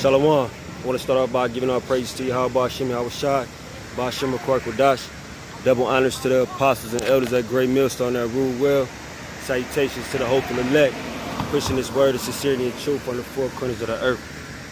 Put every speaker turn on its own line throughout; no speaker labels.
Shalom. I want to start off by giving our praise to Yahweh Hashem, Yahweh Shai, Ba'ashem Rakar Kodash. Double honors to the apostles and elders at Great Millstone that rule well. Salutations to the hope and elect, pushing this word of sincerity and truth on the four corners of the earth.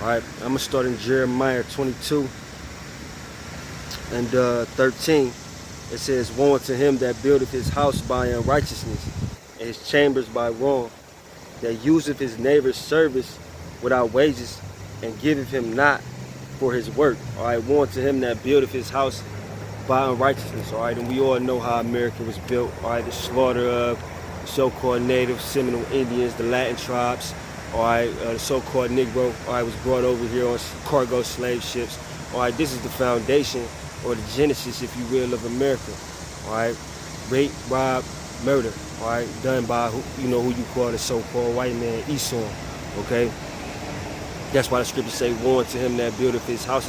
All right, I'm going to start in Jeremiah 22 and 13. It says, "Woe unto him that buildeth his house by unrighteousness, and his chambers by wrong, that useth his neighbor's service without wages, and giveth him not for his work." All right, woe unto him that buildeth his house by unrighteousness. All right, and we all know how America was built. All right, the slaughter of the so-called native Seminole Indians, the Latin tribes. All right, the so-called Negro. All right, was brought over here on cargo slave ships. All right, this is the foundation, or the genesis, if you will, of America. All right, rape, rob, murder. All right, done by who you call the so-called white man, Esau. Okay, that's why the scriptures say, "Woe unto him that buildeth his house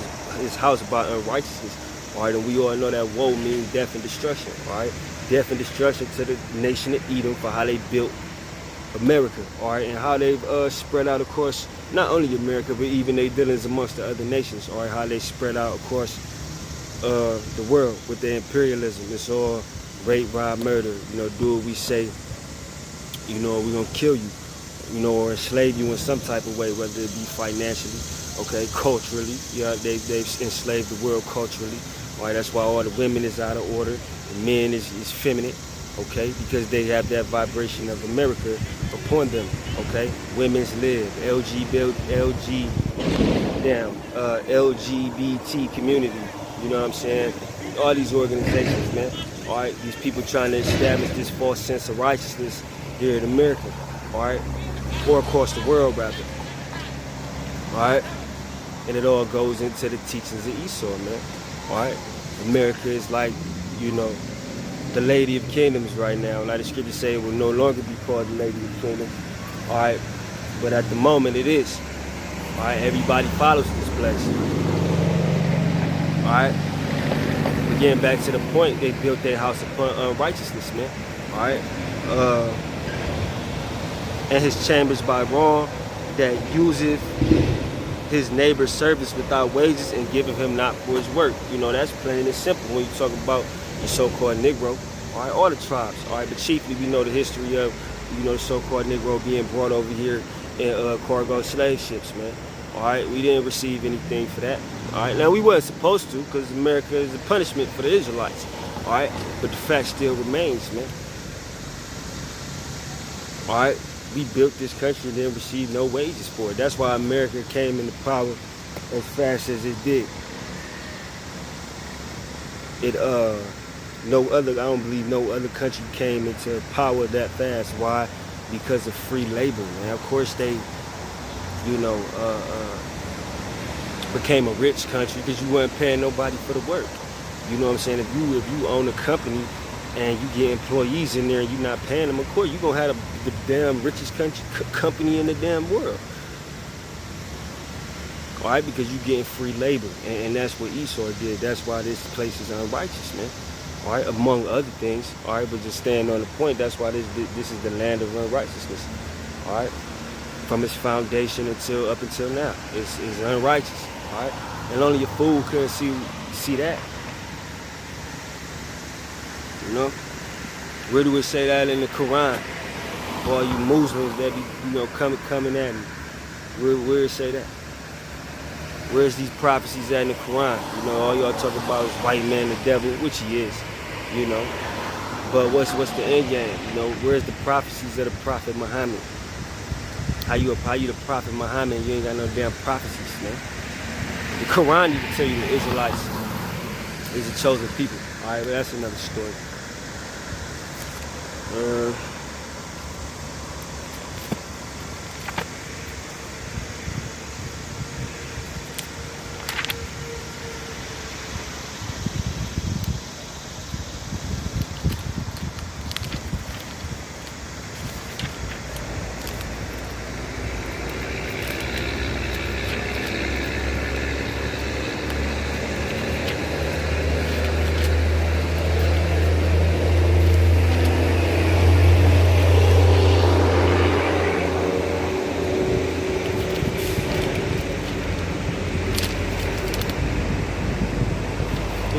by unrighteousness." All right, and we all know that woe means death and destruction. All right, death and destruction to the nation of Edom for how they built America. All right, and how they've spread out, of course, not only America, but even their dealings amongst the other nations. All right, how they spread out, of course, the world with their imperialism. It's all rape, rob, murder. Do what we say. We're gonna kill you. Or enslave you in some type of way, whether it be financially, okay, culturally. They've enslaved the world culturally. All right, that's why all the women is out of order, and men is feminine, okay, because they have that vibration of America upon them, okay. Women's live, LGBT community, you know what I'm saying? All these organizations, man. All right, these people trying to establish this false sense of righteousness here in America, all right, or across the world rather. All right, and it all goes into the teachings of Esau, man. All right, America is like, the Lady of Kingdoms right now. Like the scriptures say, it will no longer be called the Lady of Kingdoms. All right, but at the moment it is. All right, everybody follows this place. All right, but getting back to the point, they built their house upon unrighteousness, man. All right, and his chambers by wrong, that useth his neighbor's service without wages, and giveth him not for his work. That's plain and simple when you talk about the so-called Negro. All right, all the tribes. All right, but chiefly we know the history of, the so-called Negro being brought over here in cargo slave ships, man. All right, we didn't receive anything for that. All right, now we wasn't supposed to, because America is a punishment for the Israelites. All right, but the fact still remains, man. All right, we built this country and didn't receive no wages for it. That's why America came into power as fast as it did. I don't believe no other country came into power that fast. Why? Because of free labor, man. Of course they, became a rich country because you weren't paying nobody for the work. You know what I'm saying? If you own a company and you get employees in there and you're not paying them, of course you're gonna have the damn richest company in the damn world. All right, because you're getting free labor, and that's what Esau did. That's why this place is unrighteous, man. All right, among other things. All right, but just staying on the point, that's why this is the land of unrighteousness. All right, from its foundation up until now, it's unrighteous. All right, and only a fool couldn't see that. Where do it say that in the Quran? For all you Muslims that be coming at me, where it say that? Where's these prophecies at in the Quran? All y'all talk about is white man, the devil, which he is, But what's the end game? Where's the prophecies of the Prophet Muhammad? How you the Prophet Muhammad? You ain't got no damn prophecies, man. The Quran even tell you the Israelites is a chosen people. All right, but that's another story.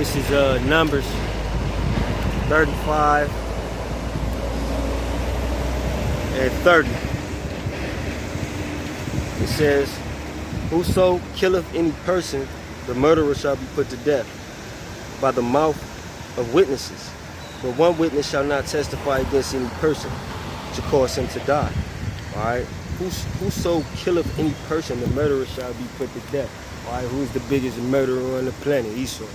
This is Numbers 35 and 30. It says, whoso killeth any person, the murderer shall be put to death by the mouth of witnesses. But one witness shall not testify against any person to cause him to die. Alright? Whoso killeth any person, the murderer shall be put to death. Alright, who's the biggest murderer on the planet? Esau.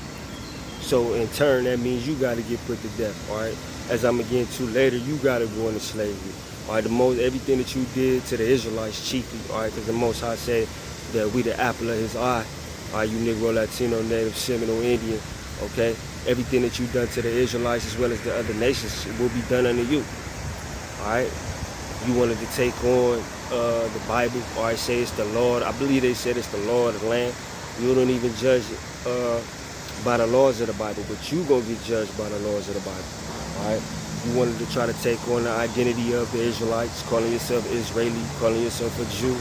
So in turn, that means you got to get put to death. Alright, as I'm going to get into later, you got to go into slavery. Alright, everything that you did to the Israelites chiefly. Alright, because the Most High said that we the apple of His eye. Alright, you Negro, Latino, Native, Seminole, Indian. Okay, everything that you done to the Israelites as well as the other nations will be done unto you. Alright, you wanted to take on the Bible. Alright, say it's the Lord. I believe they said it's the Lord of the land. You don't even judge by the laws of the Bible, but you gonna get judged by the laws of the Bible. Alright, you wanted to try to take on the identity of the Israelites, calling yourself Israeli, calling yourself a Jew.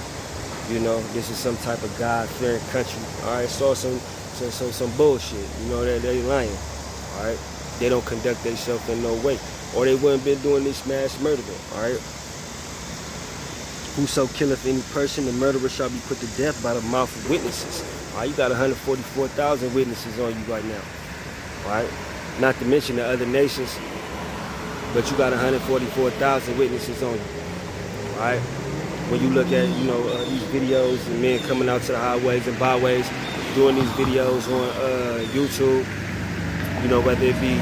You know, this is some type of God-fearing country. Alright, saw some bullshit. You know, they lying. Alright, they don't conduct themselves in no way, or they wouldn't been doing this mass murder. Alright, whoso killeth any person, the murderer shall be put to death by the mouth of witnesses. Alright, you got 144,000 witnesses on you right now. Alright, not to mention the other nations, but you got 144,000 witnesses on you. Alright, when you look at, you know, these videos and men coming out to the highways and byways, doing these videos on YouTube, you know, whether it be,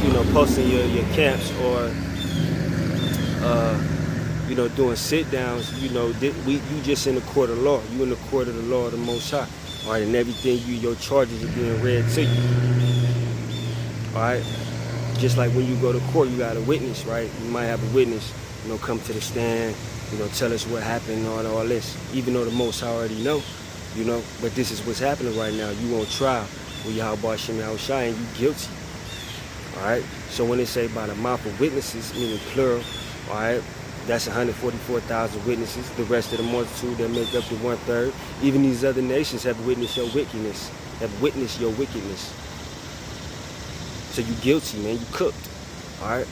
you know, posting your camps or, you know, doing sit downs, you know, you just in the court of law. You in the court of the law of the Most High. All right, and everything your charges are being read to you. All right, just like when you go to court, you got a witness, right? You might have a witness, you know, come to the stand, you know, tell us what happened and all this. Even though the Most High already know, you know, but this is what's happening right now. You on trial with Yahweh Shem Yahushai and you guilty. All right, so when they say by the mouth of witnesses, meaning plural, all right, that's 144,000 witnesses. The rest of the multitude that make up the 1/3. Even these other nations have witnessed your wickedness. So you guilty, man. You cooked. All right.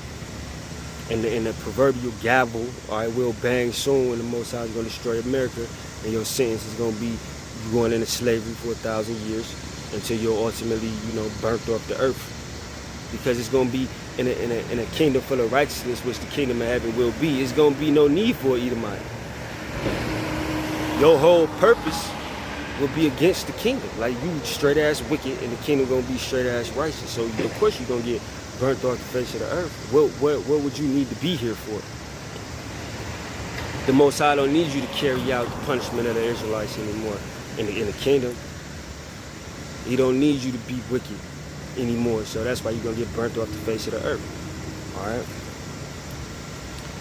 And the proverbial gavel, all right, will bang soon when the Most High is going to destroy America, and your sentence is going to be you going into slavery for 1,000 years until you're ultimately, you know, burnt off the earth. Because it's going to be in a kingdom full of righteousness, which the kingdom of heaven will be. It's going to be no need for Edomite. Your whole purpose will be against the kingdom. Like, you straight ass wicked, and the kingdom going to be straight ass righteous. So of course you're going to get burnt off the face of the earth. What would you need to be here for? The Most High don't need you to carry out the punishment of the Israelites anymore in the kingdom. He don't need you to be wicked anymore. So that's why you're going to get burnt off the face of the earth. All right.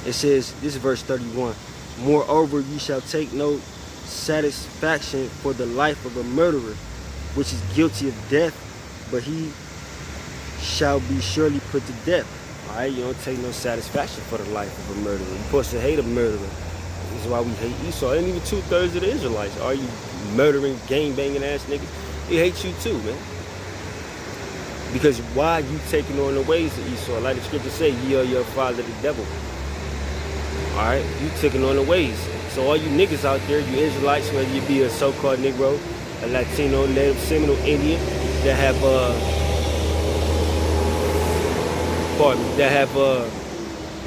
It says, this is verse 31. Moreover, ye shall take no satisfaction for the life of a murderer, which is guilty of death, but he shall be surely put to death. All right, you don't take no satisfaction for the life of a murderer. You're supposed to hate a murderer. This is why we hate Esau. And even 2/3 of the Israelites. Are you murdering, gang-banging ass niggas? They hate you too, man. Because why you taking on the ways of Esau? Like the scripture say, ye are your father the devil. All right, you taking on the ways. So all you niggas out there, you Israelites, whether you be a so-called Negro, a Latino, Native, Seminole, Indian, that have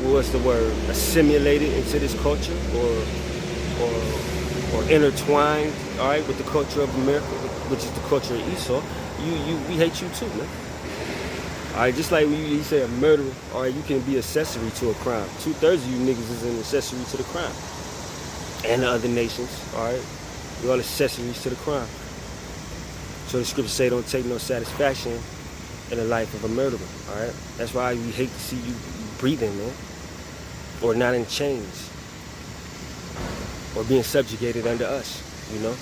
what's the word? Assimilated into this culture or intertwined, all right, with the culture of America, which is the culture of Esau. We hate you too, man. All right, just like you say a murderer, all right, you can be accessory to a crime. 2/3 of you niggas is an accessory to the crime. And the other nations, all right, you're all accessories to the crime. So the scriptures say don't take no satisfaction in the life of a murderer, all right? That's why we hate to see you breathing, man. Or not in chains. Or being subjugated under us, you know?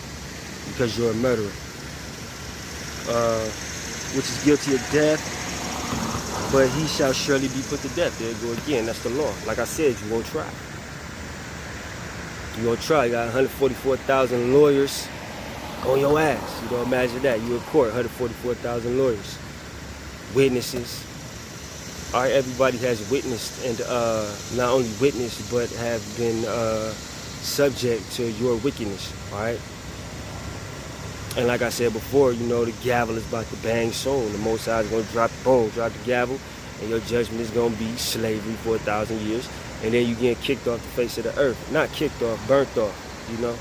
Because you're a murderer. Which is guilty of death, but he shall surely be put to death. There you go again, that's the law. Like I said, you won't try. You gonna try. You got 144,000 lawyers on your ass. You don't imagine that. You in court, 144,000 lawyers. witnesses. All right, everybody has witnessed, and not only witnessed, but have been subject to your wickedness. All right. And like I said before, you know, the gavel is about to bang soon. The Most High is going to drop the gavel, and your judgment is going to be slavery for 1,000 years. And then you get kicked off the face of the earth. Not kicked off, burnt off, you know.